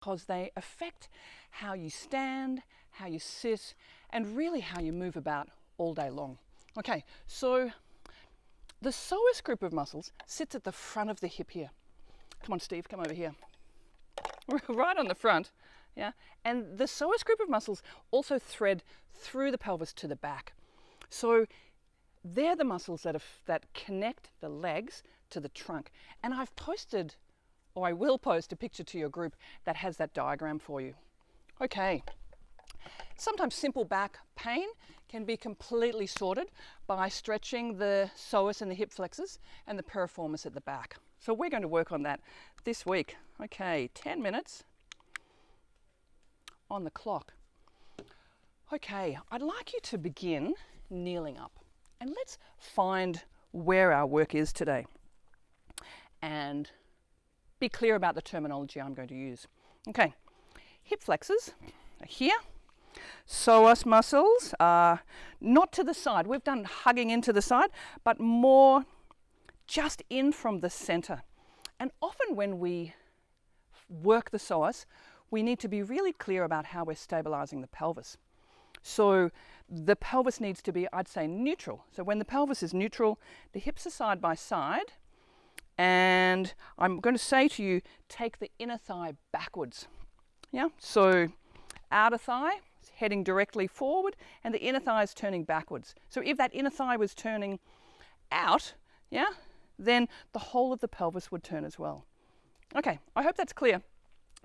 because they affect how you stand, how you sit, and really how you move about all day long. Okay, so the psoas group of muscles sits at the front of the hip here. Come on, Steve, come over here. Right on the front, yeah? And the psoas group of muscles also thread through the pelvis to the back. So they're the muscles that connect the legs to the trunk. And I've posted, or I will post, a picture to your group that has that diagram for you. Okay. Sometimes simple back pain can be completely sorted by stretching the psoas and the hip flexors and the piriformis at the back. So we're going to work on that this week. Okay, 10 minutes on the clock. Okay, I'd like you to begin kneeling up, and let's find where our work is today and be clear about the terminology I'm going to use. Okay, hip flexors are here. Psoas muscles are not to the side. We've done hugging into the side, but more just in from the center. And often when we work the psoas, we need to be really clear about how we're stabilizing the pelvis. So the pelvis needs to be, I'd say, neutral. So when the pelvis is neutral, the hips are side by side, and I'm going to say to you, take the inner thigh backwards. Yeah, so outer thigh is heading directly forward, and the inner thigh is turning backwards. So if that inner thigh was turning out, yeah, then the whole of the pelvis would turn as well. Okay, I hope that's clear.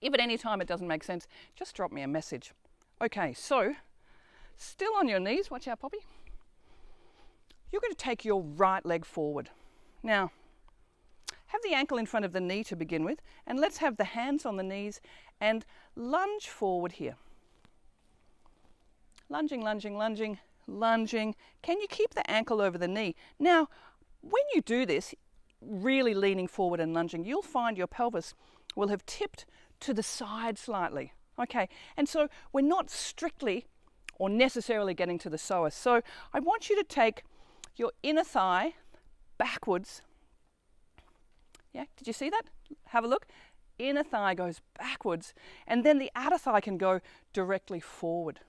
If at any time it doesn't make sense, just drop me a message. Okay, so still on your knees, watch out, Poppy. You're going to take your right leg forward. Now, have the ankle in front of the knee to begin with, and let's have the hands on the knees and lunge forward here. Lunging, lunging, lunging, lunging. Can you keep the ankle over the knee? Now, when you do this, really leaning forward and lunging, you'll find your pelvis will have tipped to the side slightly. Okay, and so we're not strictly or necessarily getting to the psoas. So I want you to take your inner thigh backwards. Yeah, did you see that? Have a look. Inner thigh goes backwards, and then the outer thigh can go directly forward.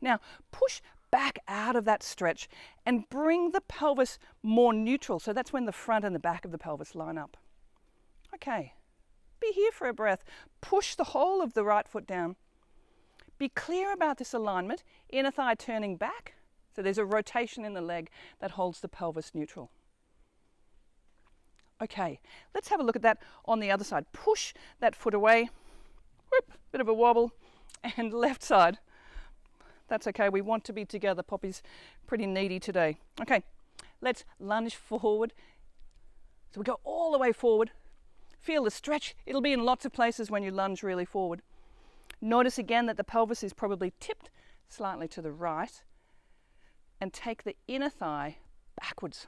Now, push back out of that stretch and bring the pelvis more neutral. So that's when the front and the back of the pelvis line up. Okay, be here for a breath. Push the whole of the right foot down. Be clear about this alignment. Inner thigh turning back. So there's a rotation in the leg that holds the pelvis neutral. Okay, let's have a look at that on the other side. Push that foot away. Whoop, bit of a wobble. And left side. That's okay, we want to be together. Poppy's pretty needy today. Okay, let's lunge forward. So we go all the way forward. Feel the stretch. It'll be in lots of places when you lunge really forward. Notice again that the pelvis is probably tipped slightly to the right. And take the inner thigh backwards.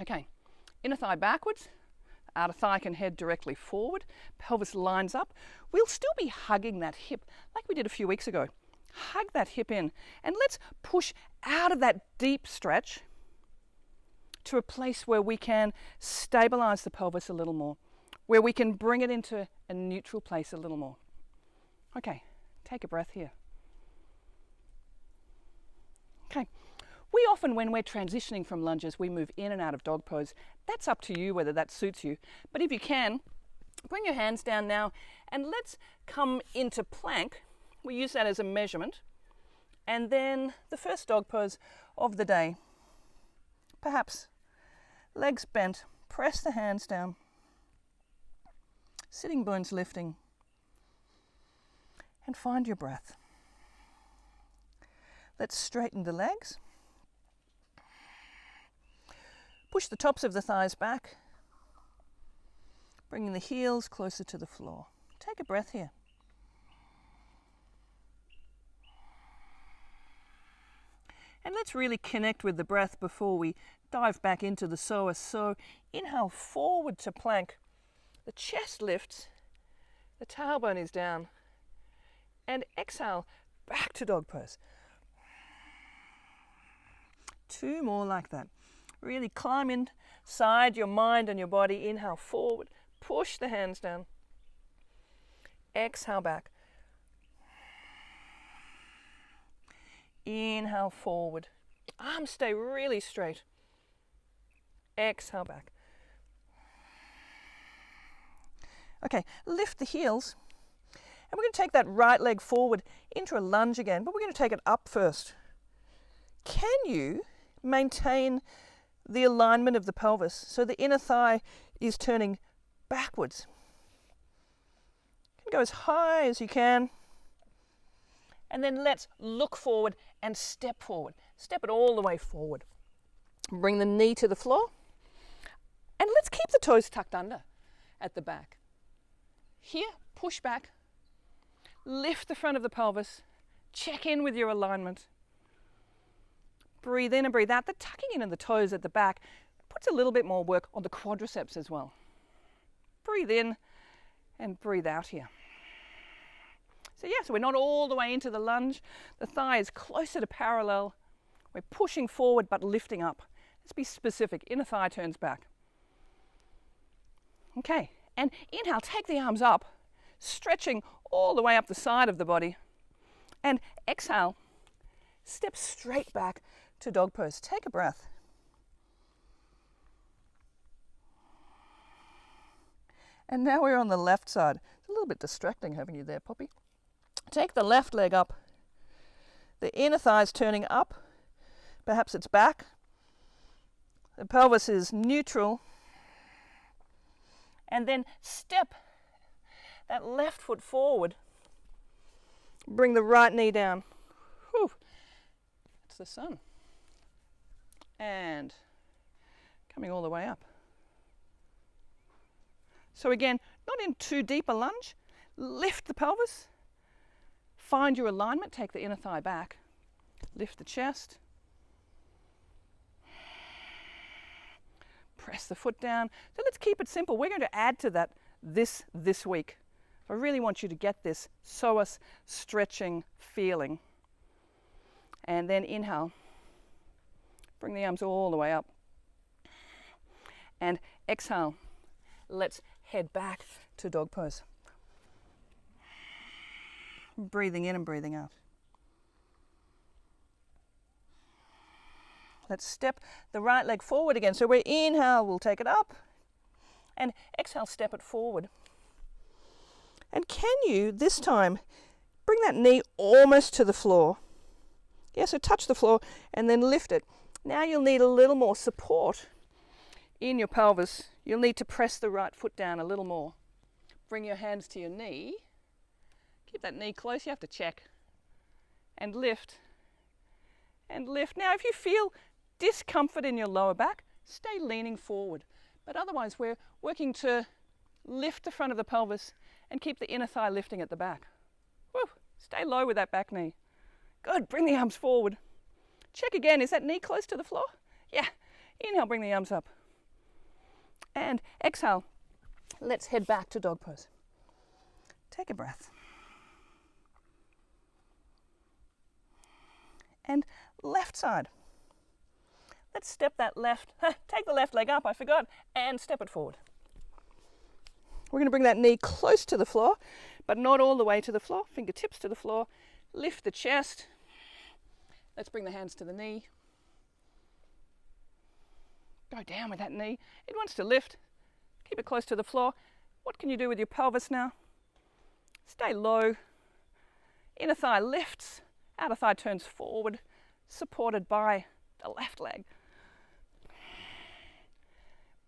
Okay, inner thigh backwards. Outer thigh can head directly forward. Pelvis lines up. We'll still be hugging that hip like we did a few weeks ago. Hug that hip in, and let's push out of that deep stretch to a place where we can stabilize the pelvis a little more, where we can bring it into a neutral place a little more. Okay, take a breath here. Okay, we often, when we're transitioning from lunges, we move in and out of dog pose. That's up to you whether that suits you, but if you can, bring your hands down now, and let's come into plank. We use that as a measurement. And then the first dog pose of the day. Perhaps legs bent, press the hands down. Sitting bones lifting. And find your breath. Let's straighten the legs. Push the tops of the thighs back. Bringing the heels closer to the floor. Take a breath here. And let's really connect with the breath before we dive back into the psoas. So inhale forward to plank. The chest lifts, the tailbone is down. And exhale back to dog pose. 2 more like that. Really climb inside your mind and your body. Inhale forward, push the hands down. Exhale back. Inhale forward. Arms stay really straight. Exhale back. Okay, lift the heels. And we're going to take that right leg forward into a lunge again, but we're going to take it up first. Can you maintain the alignment of the pelvis so the inner thigh is turning backwards? You can go as high as you can. And then let's look forward and step forward. Step it all the way forward. Bring the knee to the floor. And let's keep the toes tucked under at the back. Here, push back. Lift the front of the pelvis. Check in with your alignment. Breathe in and breathe out. The tucking in of the toes at the back puts a little bit more work on the quadriceps as well. Breathe in and breathe out here. So we're not all the way into the lunge. The thigh is closer to parallel. We're pushing forward but lifting up. Let's be specific. Inner thigh turns back. Okay, and inhale, take the arms up, stretching all the way up the side of the body. And exhale, step straight back to dog pose. Take a breath. And now we're on the left side. It's a little bit distracting having you there, Poppy. Take the left leg up. The inner thigh is turning up. Perhaps it's back. The pelvis is neutral. And then step that left foot forward. Bring the right knee down. Whew. It's the sun. And coming all the way up. So again, not in too deep a lunge. Lift the pelvis. Find your alignment, take the inner thigh back, lift the chest, press the foot down. So let's keep it simple. We're going to add to that this week. I really want you to get this psoas stretching feeling. And then inhale, bring the arms all the way up. And exhale, let's head back to dog pose. Breathing in and breathing out. Let's step the right leg forward again. So we inhale, we'll take it up. And exhale, step it forward. And can you, this time, bring that knee almost to the floor? Yeah, so touch the floor and then lift it. Now you'll need a little more support in your pelvis. You'll need to press the right foot down a little more. Bring your hands to your knee. Keep that knee close, you have to check. And lift. And lift. Now if you feel discomfort in your lower back, stay leaning forward. But otherwise we're working to lift the front of the pelvis and keep the inner thigh lifting at the back. Woo. Stay low with that back knee. Good, bring the arms forward. Check again, is that knee close to the floor? Yeah. Inhale, bring the arms up. And exhale, let's head back to dog pose. Take a breath. And left side. Let's step that left, take the left leg up, I forgot, and step it forward. We're going to bring that knee close to the floor, but not all the way to the floor. Fingertips to the floor. Lift the chest. Let's bring the hands to the knee. Go down with that knee. It wants to lift. Keep it close to the floor. What can you do with your pelvis now? Stay low. Inner thigh lifts. Outer thigh turns forward, supported by the left leg.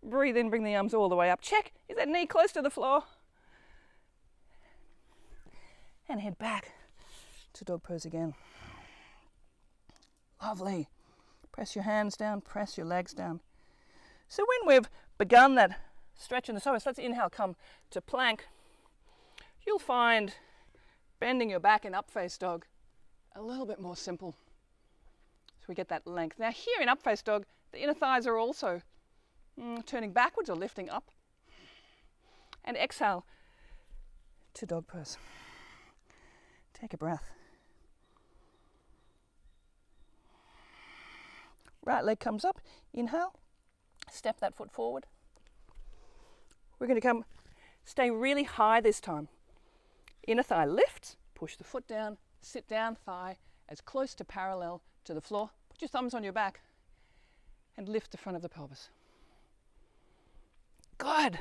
Breathe in, bring the arms all the way up. Check, is that knee close to the floor? And head back to dog pose again. Lovely. Press your hands down, press your legs down. So when we've begun that stretch in the psoas, let's inhale, come to plank. You'll find bending your back in up face dog a little bit more simple. So we get that length. Now here in up face dog, the inner thighs are also turning backwards or lifting up. And exhale to dog pose. Take a breath. Right leg comes up, inhale, step that foot forward. We're going to stay really high this time. Inner thigh lifts, push the foot down, sit down, thigh as close to parallel to the floor. Put your thumbs on your back and lift the front of the pelvis. Good.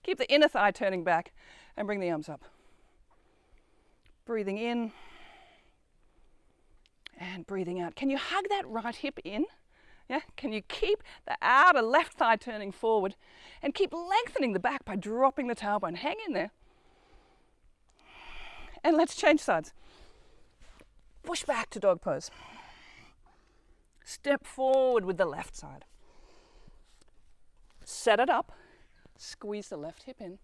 Keep the inner thigh turning back and bring the arms up. Breathing in and breathing out. Can you hug that right hip in? Yeah? Can you keep the outer left thigh turning forward and keep lengthening the back by dropping the tailbone? Hang in there. And let's change sides. Push back to dog pose. Step forward with the left side. Set it up. Squeeze the left hip in.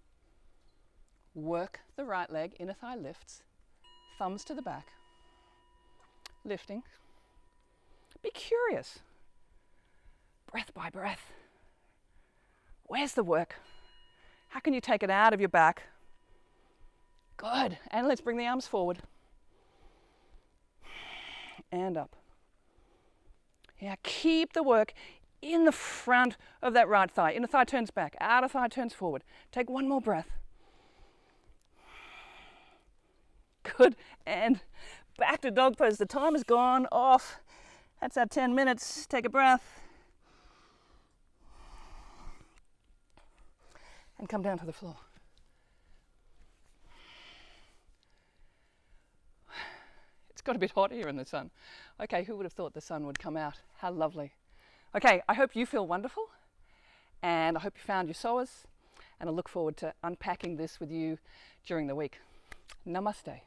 Work the right leg, inner thigh lifts. Thumbs to the back. Lifting. Be curious. Breath by breath. Where's the work? How can you take it out of your back? Good. And let's bring the arms forward. And up. Yeah, keep the work in the front of that right thigh. Inner thigh turns back, outer thigh turns forward. Take one more breath. Good. And back to dog pose. The time has gone off. That's our 10 minutes. Take a breath. And come down to the floor. It's got a bit hot here in the sun. Okay, who would have thought the sun would come out? How lovely. Okay, I hope you feel wonderful, and I hope you found your psoas, and I look forward to unpacking this with you during the week. Namaste.